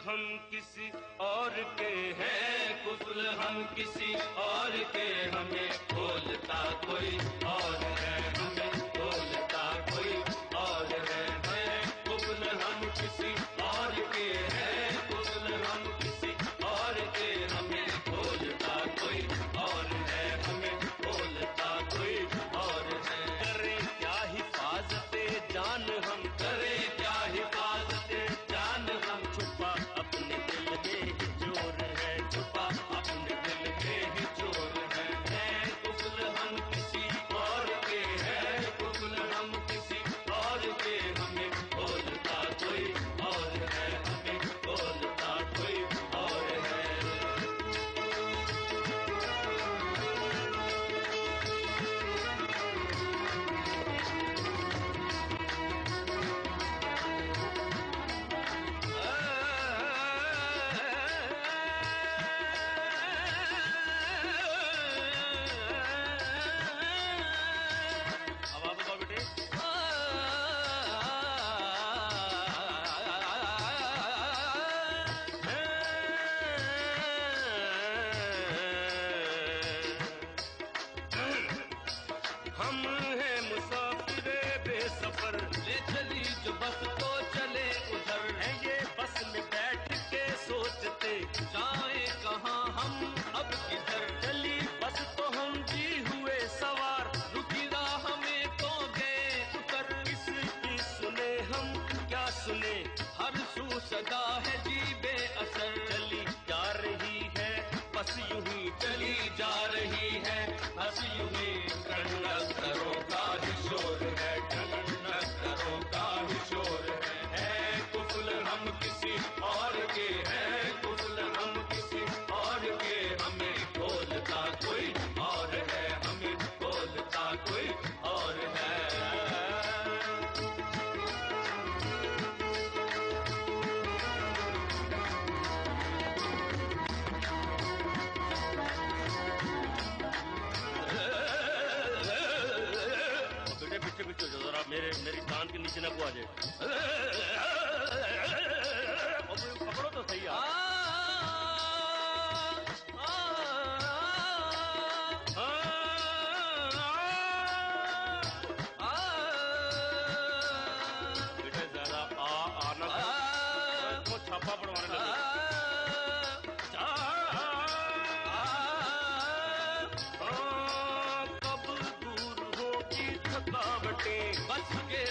हम किसी और के हैं, कुफल हम किसी और के, हमें बोलता कोई और है, हमें बोलता कोई और है। कुफल हम किसी और के हैं, कुफल हम किसी और के, हमें बोलता कोई और है, हमें बोलता कोई और है। करे क्या हिफाजते जान हम, करे क्या हिफाजते जान हम, छुपा अपने दिल में ही चोर है, छुपा अपने दिल में ही चोर है। कुफल हम किसी और के हैं, कुफल हम किसी और के, हमें बोलता कोई और है, हमें बोलता कोई और है। हम हैं मुसाफिरे बेसफर, ले चली जो बस तो चले उधर, है ये बस में बैठ के सोचते जाए कहाँ हम अब किधर। चली बस तो हम जी हुए सवार, रुकी राह में तो गए उतर, किसकी सुने हम क्या सुने, हर सू सदा है जी बेअसर। चली जा रही है बस यूं ही चली जा रही है, बस यूं ही कंडक्टरों का ही शोर है, कंडक्टरों का ही शोर है। कुफल हम किसी और के हैं, कुफल हम किसी और के, हमें बोलता कोई और है, हमें बोलता कोई और है। पीछे पीछे जरा मेरी कान के नीचे ना को आ जाए, पकड़ो तो सही है। बेटा ज्यादा आना तो छापा पड़वाने लगे। कब दूर होगी थकावटें, बस के